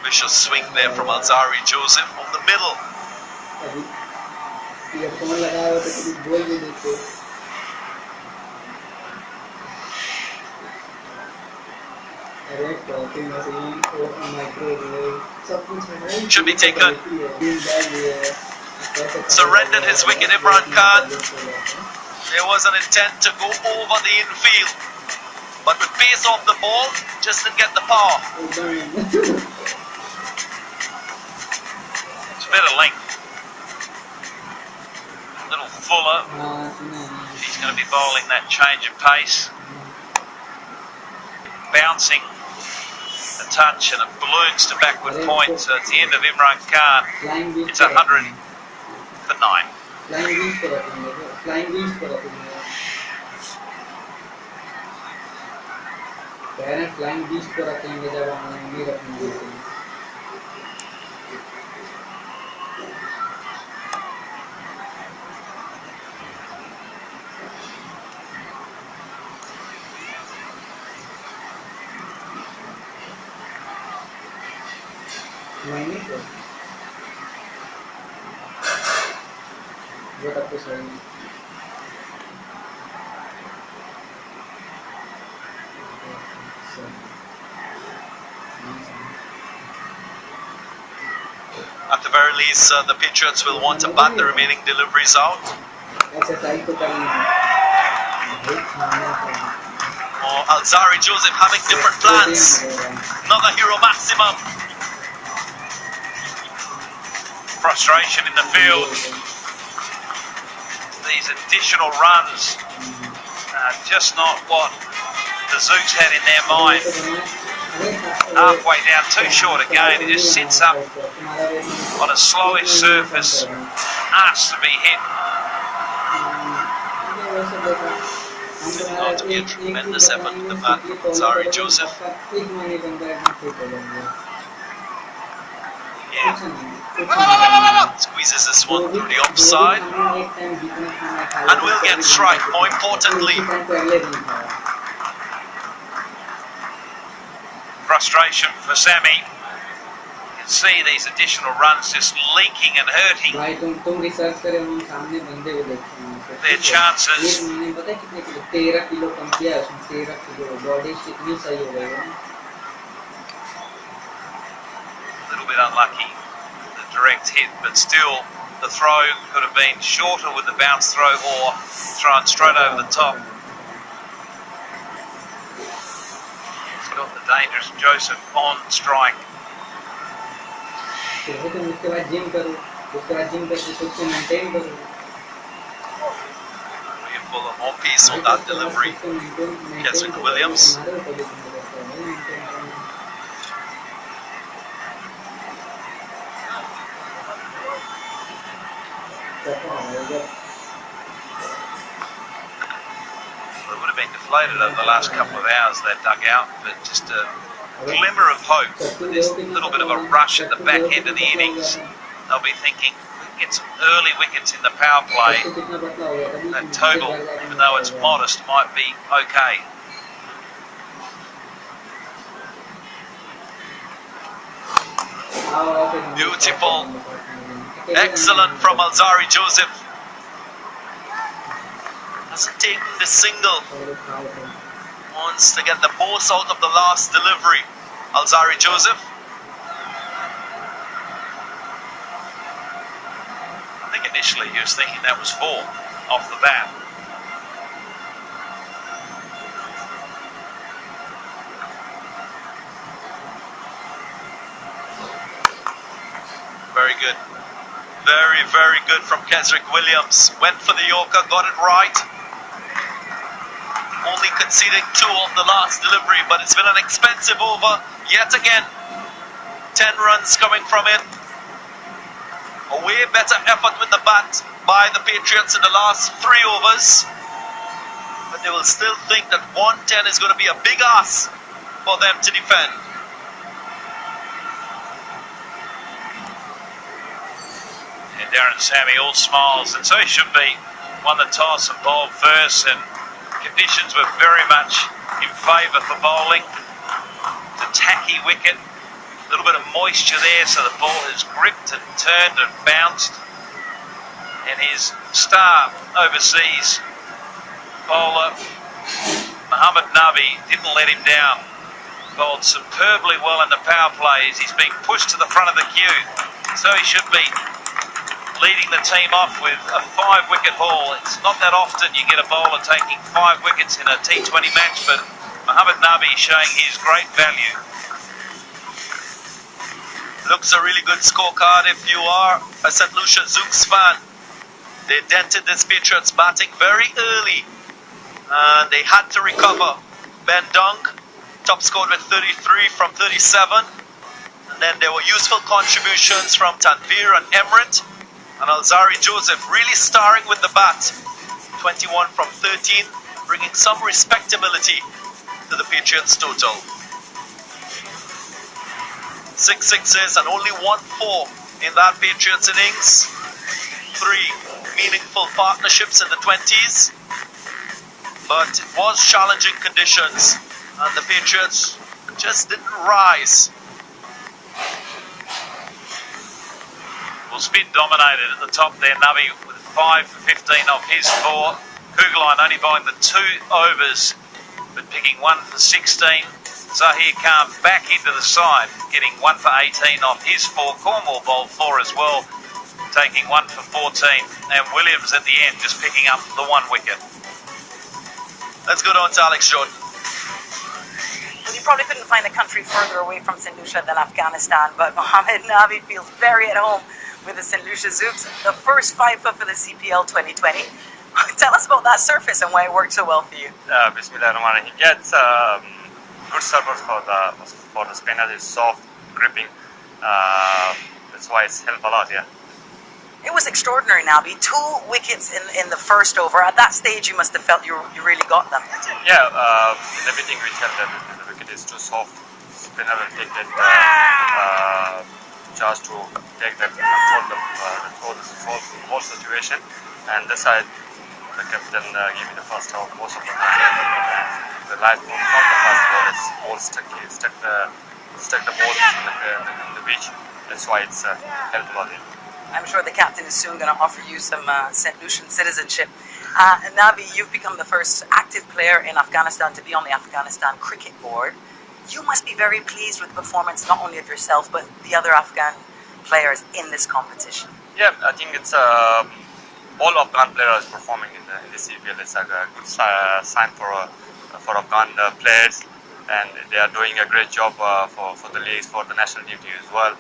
Vicious swing there from Alzarri Joseph on the middle. Should be taken. Surrendered his wicket, Imran Khan. There was an intent to go over the infield. but with pace off the ball, just didn't get the power. It's a bit of length. A little fuller. He's going to be bowling that change of pace. Bouncing a touch and it balloons to backward point. So it's the end of Imran Khan. It's 100 for 9. Flying wings पर रखेंगे parent flying बीच पर रखेंगे जब हम नहीं रखेंगे नहीं तो वो तब तो सही नहीं At the very least, the Patriots will want to bat the remaining deliveries out. Oh, Alzarri Joseph having different plans. Another hero maximum. Frustration in the field. These additional runs are just not what the Zooks had in their mind. Halfway down, too short again. It just sits up on a slowish surface, asked to be hit. Turned out to be a tremendous effort with the bat, Alzarri Joseph. Yeah. Squeezes this one through the offside. And will get strike, more importantly. Frustration for Sammy. You can see these additional runs just leaking and hurting their chances. A little bit unlucky, the direct hit, but still the throw could have been shorter with the bounce throw or thrown straight over the top. Got the dangerous Joseph on strike. More piece on that delivery. Keswick Williams. It would have been deflated over the last couple of hours, that dugout, but just a glimmer of hope with this little bit of a rush at the back end of the innings. They'll be thinking, get some early wickets in the power play. That total, even though it's modest, might be okay. Beautiful. Excellent from Alzarri Joseph. Hasn't taken the single. Wants to get the most out of the last delivery. Alzarri Joseph. I think initially he was thinking that was 4 off the bat. Very good. Very, very good from Keswick Williams. Went for the Yorker, got it right. Only conceding 2 on the last delivery, but it's been an expensive over yet again. 10 runs coming from it. A way better effort with the bat by the Patriots in the last 3 overs. But they will still think that 110 is going to be a big ask for them to defend. And Darren Sammy all smiles, and so he should be. Won the toss and bowled first, and conditions were very much in favour for bowling. The tacky wicket, a little bit of moisture there, so the ball is gripped and turned and bounced. And his star overseas bowler, Mohammad Nabi, didn't let him down. Bowled superbly well in the power plays. He's being pushed to the front of the queue, so he should be. Leading the team off with a 5-wicket haul. It's not that often you get a bowler taking 5 wickets in a T20 match, but Mohamed Nabi showing his great value. Looks a really good scorecard if you are a St. Lucia Zouks fan. They dented this Patriots batting very early. And they had to recover. Ben Dunk top scored with 33 from 37. And then there were useful contributions from Tanvir and Emrit. And Alzari Joseph really starring with the bat. 21 from 13, bringing some respectability to the Patriots total. 6 sixes and only 1 4 in that Patriots innings. 3 meaningful partnerships in the 20s. But it was challenging conditions and the Patriots just didn't rise. Well, spin dominated at the top there, Nabi with 5 for 15 off his 4. Kugelheim only bowling the 2 overs, but picking 1 for 16. Zahir Khan back into the side, getting 1 for 18 off his 4. Cornwall bowled 4 as well, taking 1 for 14. And Williams at the end just picking up the 1 wicket. Let's go down to Alex Jordan. Well, you probably couldn't find a country further away from St. Lucia than Afghanistan, but Mohamed Nabi feels very at home with the St. Lucia Zouks, the first 5 for the CPL 2020. Tell us about that surface and why it worked so well for you. Bismillahirrahmanirrahim. Yeah, it's good surface for the spinners. It's soft, gripping. That's why it's helped a lot. Yeah. It was extraordinary, Nabi. 2 wickets in the first over. At that stage, you must have felt you really got them. Yeah, in the beginning we felt that the wicket is too soft. Spinner will take that charge to take that control the whole situation. And this side, the captain gave me the first out most of the time. The light from the first ball is all stuck the ball in the beach. That's why it's helped a lot. I'm sure the captain is soon going to offer you some St. Lucian citizenship. Nabi, you've become the first active player in Afghanistan to be on the Afghanistan cricket board. You must be very pleased with the performance not only of yourself but the other Afghan players in this competition. Yeah, I think it's all Afghan players performing in the CPL. It's a good sign for Afghan players, and they are doing a great job for the leagues, for the national duty as well.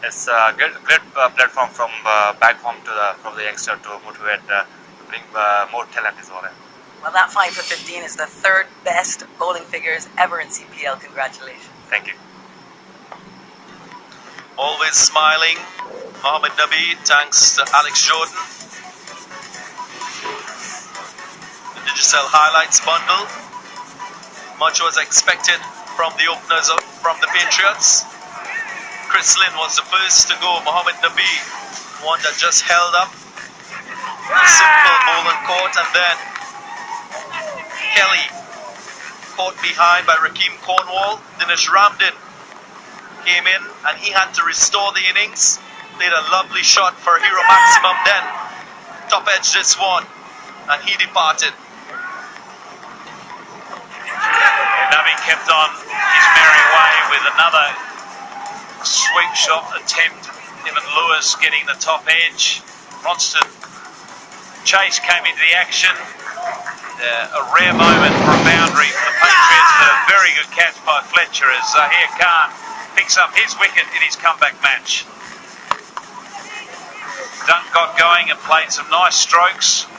It's a great platform from back home from the youngster to motivate, to bring more talent as well. Well, that 5 for 15 is the 3rd best bowling figures ever in CPL. Congratulations. Thank you. Always smiling, Mohamed Nabi, thanks to Alex Jordan. The Digicel highlights bundle. Much was expected from the openers from the Patriots. Chris Lynn was the first to go. Mohamed Nabi, one that just held up. A simple bowl and caught, and then Kelly caught behind by Rakeem Cornwall. Dinesh Ramdin came in and he had to restore the innings. Played a lovely shot for Hero Maximum, then top edged this one and he departed. Nabi kept on his merry way with another sweep shot attempt. Evan Lewis getting the top edge. Ronston Chase came into the action. A rare moment for a boundary for the Patriots, but a very good catch by Fletcher as Zahir Khan picks up his wicket in his comeback match. Dunk got going and played some nice strokes.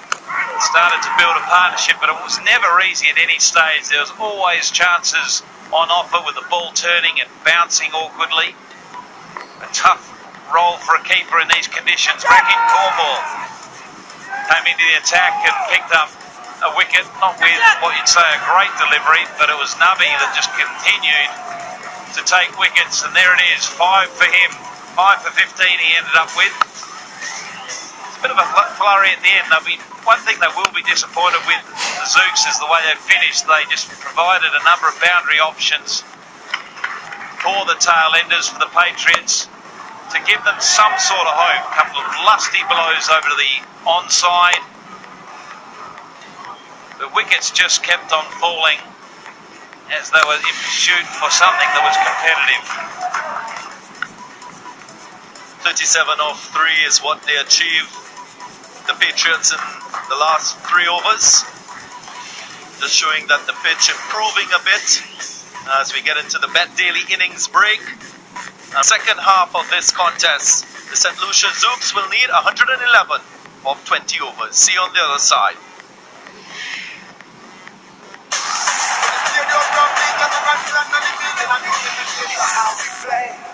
Started to build a partnership, but it was never easy at any stage. There was always chances on offer with the ball turning and bouncing awkwardly. A tough role for a keeper in these conditions. Rakeem Cornwall came into the attack and picked up a wicket, not with what you'd say a great delivery, but it was Nabi that just continued to take wickets, and there it is, 5 for him, 5 for 15 he ended up with. It's a bit of a flurry at the end. One thing they will be disappointed with the Zouks is the way they finished. They just provided a number of boundary options for the tail enders, for the Patriots, to give them some sort of hope. A couple of lusty blows over to the onside. The wickets just kept on falling as they were in pursuit for something that was competitive. 37 off 3 is what they achieved, the Patriots, in the last 3 overs. just showing that the pitch improving a bit as we get into the Bet Daily innings break. Second half of this contest, the St. Lucia Zouks will need 111 of 20 overs. See you on the other side. How we play.